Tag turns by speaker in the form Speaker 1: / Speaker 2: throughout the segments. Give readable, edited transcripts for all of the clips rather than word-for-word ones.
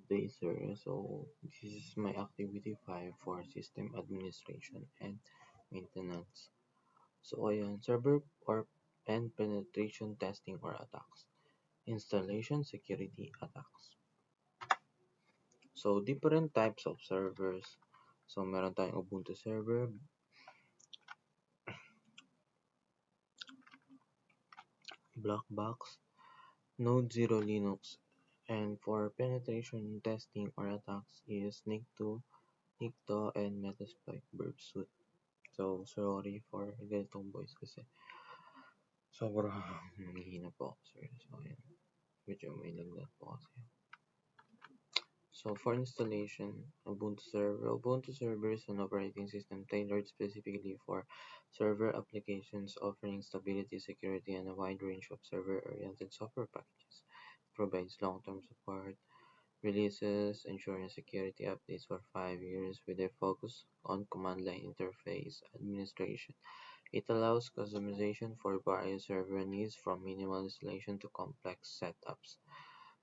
Speaker 1: day, sir. So this is my activity 5 for system administration and maintenance. So ayan, server or and penetration testing or attacks. Installation security attacks. So different types of servers. So meron tayong Ubuntu server, Blackbox, Node Zero Linux, and for penetration testing or attacks is Nikto, and Metasploit Burp Suite. So, sorry for ganitong voice kasi sobrang nanghihina po ako, sir. So, ayan. Medyo may lagnat po kasi. So, for installation, Ubuntu Server. Ubuntu Server is an operating system tailored specifically for server applications, offering stability, security, and a wide range of server-oriented software packages. It provides long-term support, releases, ensuring security updates for 5 years with a focus on command line interface administration. It allows customization for various server needs from minimal installation to complex setups.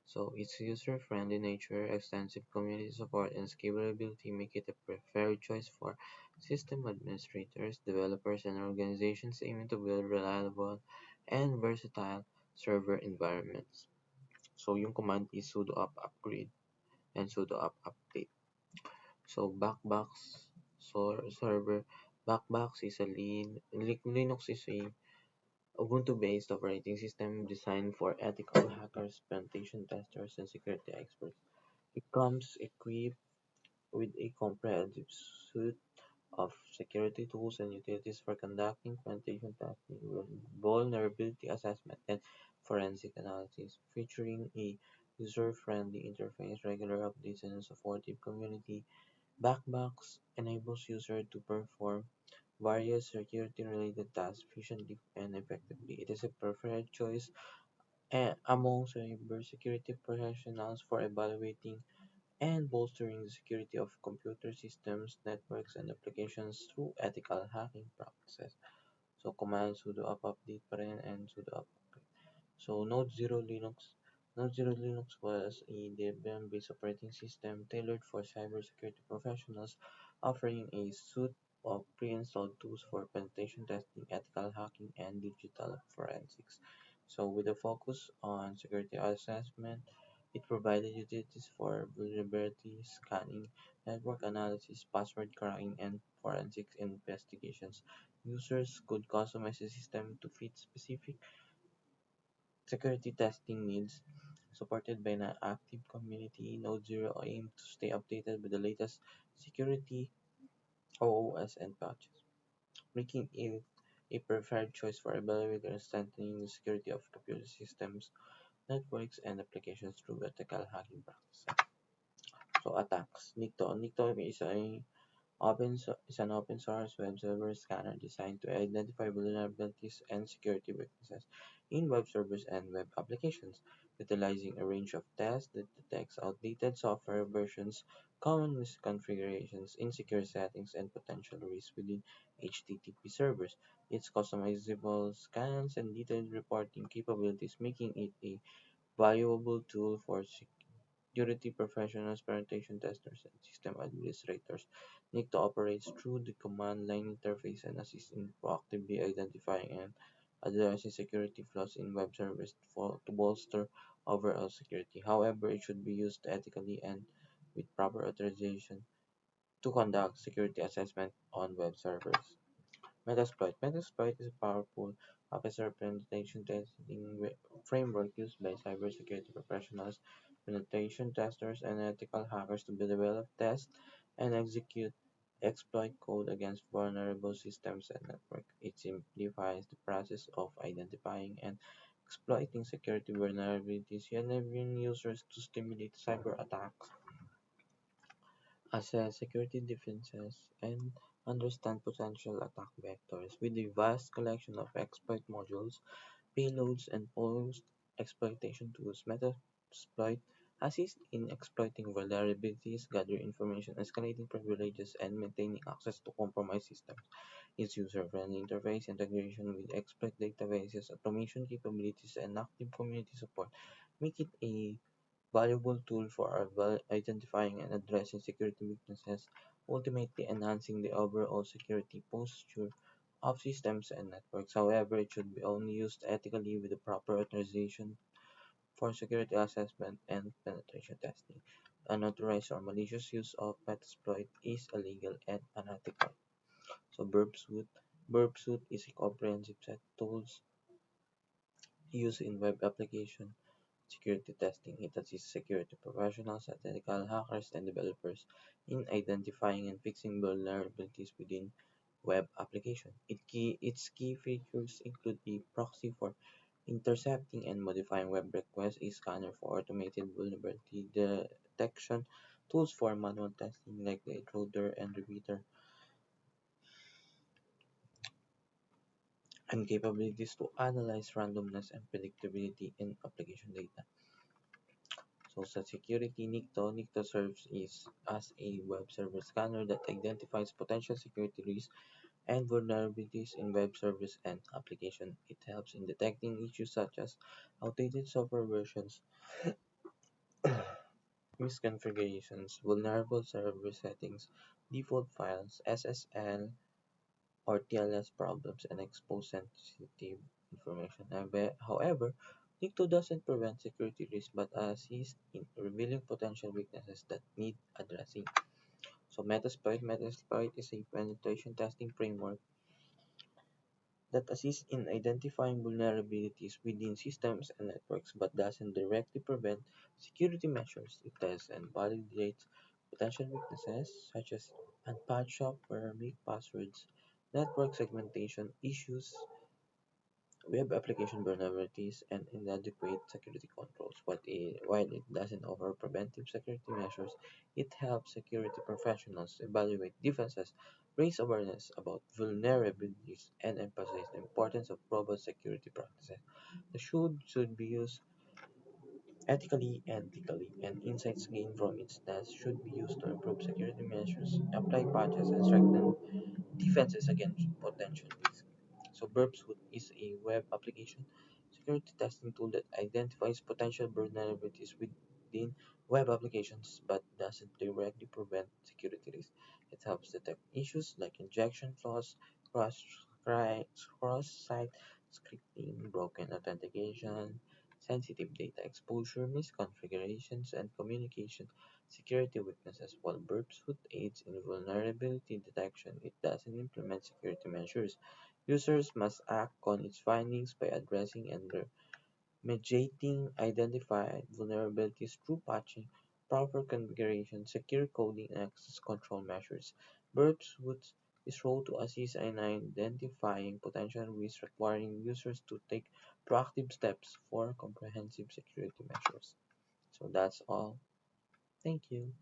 Speaker 1: So its user-friendly nature, extensive community support, and scalability make it a preferred choice for system administrators, developers, and organizations aiming to build reliable and versatile server environments. So yung command is sudo apt upgrade and sudo apt update. So server Backbox is a Linux is a Ubuntu-based operating system designed for ethical hackers, penetration testers, and security experts. It comes equipped with a comprehensive suite of security tools and utilities for conducting penetration testing, vulnerability assessment, and forensic analysis, featuring a user-friendly interface, regular updates, and a supportive community. Backbox enables users to perform various security-related tasks efficiently and effectively. It is a preferred choice among cybersecurity professionals for evaluating and bolstering the security of computer systems, networks, and applications through ethical hacking practices. So, command sudo apt update pa rin and sudo apt upgrade. So, Node Zero Linux was a Debian-based operating system tailored for cybersecurity professionals, offering a suite of pre-installed tools for penetration testing, ethical hacking, and digital forensics. So, with a focus on security assessment, it provided utilities for vulnerability scanning, network analysis, password cracking, and forensic investigations. Users could customize the system to fit specific security testing needs. Supported by an active community, Node Zero aims to stay updated with the latest security OOS and patches, making it a preferred choice for evaluating and strengthening the security of computer systems, networks, and applications through ethical hacking practices. So attacks. Nikto is an open source web server scanner designed to identify vulnerabilities and security weaknesses in web servers and web applications, utilizing a range of tests that detects outdated software versions, common misconfigurations, insecure settings, and potential risks within HTTP servers. Its customizable scans and detailed reporting capabilities making it a valuable tool for security professionals, penetration testers, and system administrators. Nikto operates through the command line interface and assists in proactively identifying and addressing security flaws in web servers to bolster overall security. However, it should be used ethically and with proper authorization to conduct security assessment on web servers. Metasploit is a powerful officer penetration testing framework used by cybersecurity professionals, penetration testers, and ethical hackers to develop, test, and execute exploit code against vulnerable systems and networks. It simplifies the process of identifying and exploiting security vulnerabilities, enabling users to stimulate cyber attacks, assess security defenses, and understand potential attack vectors. With a vast collection of exploit modules, payloads, and post-exploitation tools, Metasploit assists in exploiting vulnerabilities, gathering information, escalating privileges, and maintaining access to compromised systems. Its user-friendly interface, integration with exploit databases, automation capabilities, and active community support make it a valuable tool for identifying and addressing security weaknesses, ultimately enhancing the overall security posture of systems and networks. However, it should be only used ethically with the proper authorization for security assessment and penetration testing. Unauthorized or malicious use of Metasploit is illegal and unethical. So Burp Suite is a comprehensive set of tools used in web application security testing. It assists security professionals, ethical hackers, and developers in identifying and fixing vulnerabilities within web application. Its key features include a proxy for intercepting and modifying web requests, a scanner for automated vulnerability detection, tools for manual testing like the intruder and repeater, and capabilities to analyze randomness and predictability in application data. Social security Nikto serves as a web server scanner that identifies potential security risks and vulnerabilities in web servers and applications. It helps in detecting issues such as outdated software versions, misconfigurations, vulnerable server settings, default files, SSL or TLS problems, and expose sensitive information. However, Nikto doesn't prevent security risks but assists in revealing potential weaknesses that need addressing. So Metasploit is a penetration testing framework that assists in identifying vulnerabilities within systems and networks but doesn't directly prevent security measures. It tests and validates potential weaknesses such as unpatched software, weak passwords, network segmentation issues, web application vulnerabilities, and inadequate security controls. While it doesn't offer preventive security measures, it helps security professionals evaluate defenses, raise awareness about vulnerabilities, and emphasize the importance of robust security practices. The should be used ethically and legally, and insights gained from its tests should be used to improve security measures, apply patches, and strengthen defenses against potential risks. So Burpsuite is a web application security testing tool that identifies potential vulnerabilities within web applications but doesn't directly prevent security risks. It helps detect issues like injection flaws, cross cross-site scripting, broken authentication, sensitive data exposure, misconfigurations, and communication security weaknesses. While Burpsuite aids in vulnerability detection, it doesn't implement security measures. Users must act on its findings by addressing and remediating identified vulnerabilities through patching, proper configuration, secure coding, and access control measures. Burpsuite is role to assist in identifying potential risks, requiring users to take proactive steps for comprehensive security measures. So that's all. Thank you.